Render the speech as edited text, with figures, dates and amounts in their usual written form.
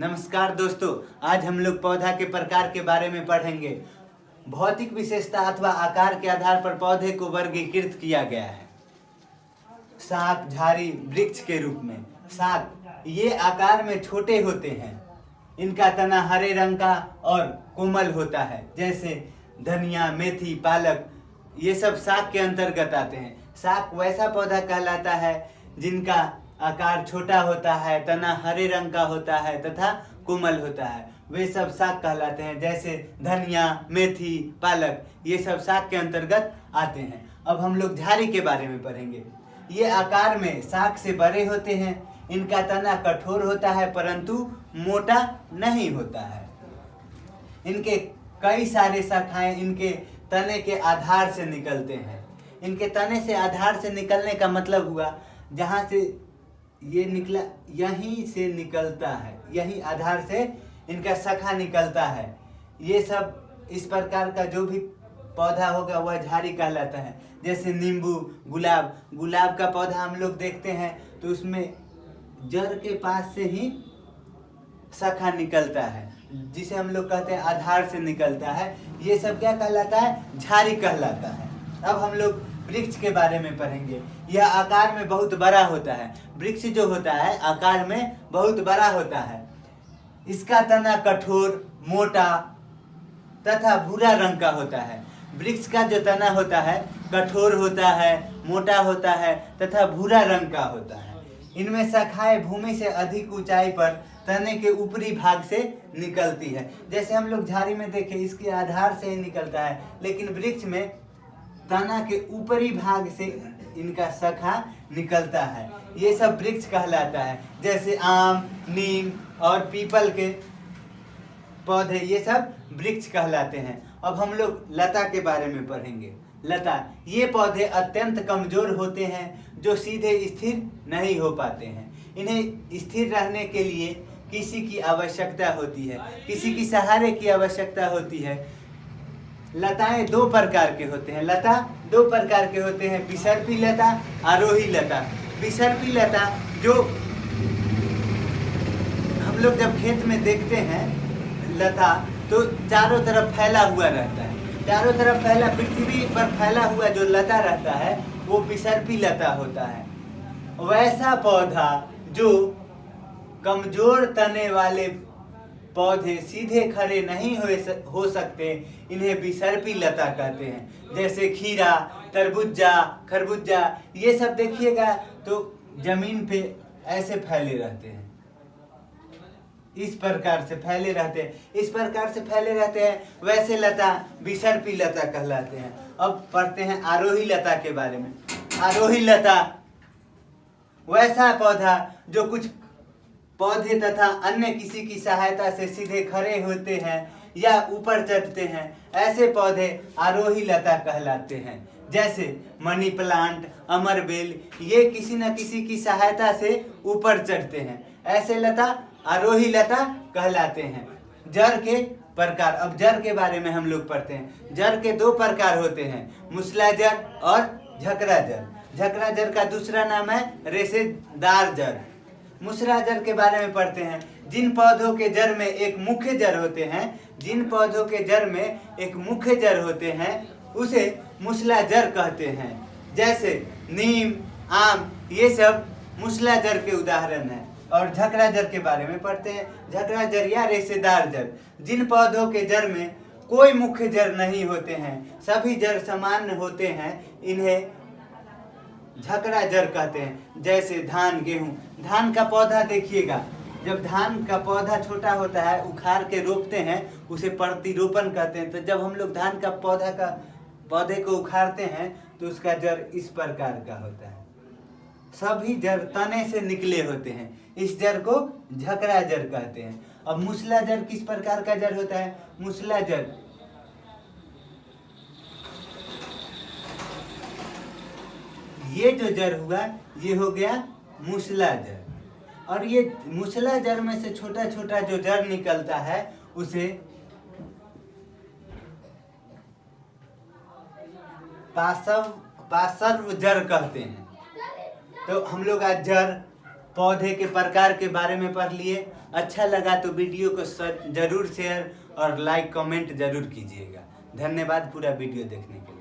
नमस्कार दोस्तों, आज हम लोग पौधा के प्रकार के बारे में पढ़ेंगे। भौतिक विशेषता अथवा आकार के आधार पर पौधे को वर्गीकृत किया गया है शाख, झाड़ी, वृक्ष के रूप में। शाख ये आकार में छोटे होते हैं। इनका तना हरे रंग का और कोमल होता है, जैसे धनिया, मेथी, पालक, ये सब शाख के अंतर्गत आते हैं। शाख वैसा पौधा कहलाता है जिनका आकार छोटा होता है, तना हरे रंग का होता है तथा कोमल होता है, वे सब शाख कहलाते हैं। जैसे धनिया, मेथी, पालक, ये सब शाख के अंतर्गत आते हैं। अब हम लोग झाड़ी के बारे में पढ़ेंगे। ये आकार में शाख से बड़े होते हैं। इनका तना कठोर होता है परंतु मोटा नहीं होता है। इनके कई सारे शाखाएं इनके तने के आधार से निकलते हैं। इनके तने से आधार से निकलने का मतलब हुआ जहाँ से ये निकला यहीं से निकलता है, यही आधार से इनका शाखा निकलता है। ये सब इस प्रकार का जो भी पौधा होगा वह झाड़ी कहलाता है। जैसे नींबू, गुलाब का पौधा हम लोग देखते हैं तो उसमें जड़ के पास से ही शाखा निकलता है, जिसे हम लोग कहते हैं आधार से निकलता है। ये सब क्या कहलाता है? झाड़ी कहलाता है। अब हम लोग वृक्ष के बारे में पढ़ेंगे। यह आकार में बहुत बड़ा होता है। वृक्ष जो होता है आकार में बहुत बड़ा होता है। इसका तना कठोर, मोटा तथा भूरा रंग का होता है। वृक्ष का जो तना होता है कठोर होता है, मोटा होता है तथा भूरा रंग का होता है। इनमें शाखाएं भूमि से अधिक ऊंचाई पर तने के ऊपरी भाग से निकलती है। जैसे हम लोग झाड़ी में देखें, इसके आधार से ही निकलता है, लेकिन वृक्ष में तना के ऊपरी भाग से इनका शाखा निकलता है। ये सब वृक्ष कहलाता है। जैसे आम, नीम और पीपल के पौधे, ये सब वृक्ष कहलाते हैं। अब हम लोग लता के बारे में पढ़ेंगे। लता ये पौधे अत्यंत कमजोर होते हैं जो सीधे स्थिर नहीं हो पाते हैं। इन्हें स्थिर रहने के लिए किसी की आवश्यकता होती है, किसी की सहारे की आवश्यकता होती है। लताएं दो प्रकार के होते हैं। लता दो प्रकार के होते हैं, बिसर्पी लता, आरोही लता। बिसर्पी लता जो हम लोग जब खेत में देखते हैं लता, तो चारों तरफ फैला हुआ रहता है। चारों तरफ फैला, पृथ्वी पर फैला हुआ जो लता रहता है वो बिसर्पी लता होता है। वैसा पौधा जो कमजोर तने वाले पौधे सीधे खड़े नहीं हो सकते, इन्हें बिसर्पी लता कहते हैं। जैसे खीरा, तरबूजा, खरबूजा, ये सब देखिएगा तो जमीन पे ऐसे फैले रहते हैं, इस प्रकार से फैले रहते हैं, इस प्रकार से फैले रहते हैं। वैसे लता बिसर्पी लता कहलाते हैं। अब पढ़ते हैं आरोही लता के बारे में। आरोही लता वैसा पौधा जो कुछ पौधे तथा अन्य किसी की सहायता से सीधे खड़े होते हैं या ऊपर चढ़ते हैं, ऐसे पौधे आरोही लता कहलाते हैं। जैसे मनी प्लांट, अमरबेल, ये किसी न किसी की सहायता से ऊपर चढ़ते हैं, ऐसे लता आरोही लता कहलाते हैं। जड़ के प्रकार, अब जड़ के बारे में हम लोग पढ़ते हैं। जड़ के दो प्रकार होते हैं, मूसला जड़ और झकरा जड़। झकरा जड़ का दूसरा नाम है रेशेदार जड़। मूसला जड़ के बारे में पढ़ते हैं। जिन पौधों के जड़ में एक मुख्य जड़ होते हैं, जिन पौधों के जड़ में एक मुख्य जड़ होते हैं उसे मूसला जड़ कहते हैं। जैसे नीम, आम, ये सब मूसला जड़ के उदाहरण हैं। और झकरा जड़ के बारे में पढ़ते हैं। झकरा जड़ या रेशेदार जड़, जिन पौधों के जड़ में कोई मुख्य जड़ नहीं होते हैं, सभी जड़ समान होते हैं, इन्हें झकरा जड़ कहते हैं। जैसे धान, गेहूं। धान का पौधा देखिएगा, जब धान का पौधा छोटा होता है उखाड़ के रोपते हैं, उसे प्रतिरोपण कहते हैं। तो जब हम लोग धान का पौधे को उखाड़ते हैं तो उसका जड़ इस प्रकार का होता है। सभी जड़ तने से निकले होते हैं, इस जड़ को झकरा जड़ कहते हैं। अब मूसला जड़ किस प्रकार का जड़ होता है? मूसला जड़ ये जो जड़ हुआ ये हो गया मूसला जड़। और ये मूसला जड़ में से छोटा छोटा जो जड़ निकलता है उसे पार्श्व जड़ कहते हैं। तो हम लोग आज जड़, पौधे के प्रकार के बारे में पढ़ लिए। अच्छा लगा तो वीडियो को जरूर शेयर और लाइक कमेंट जरूर कीजिएगा। धन्यवाद पूरा वीडियो देखने के लिए।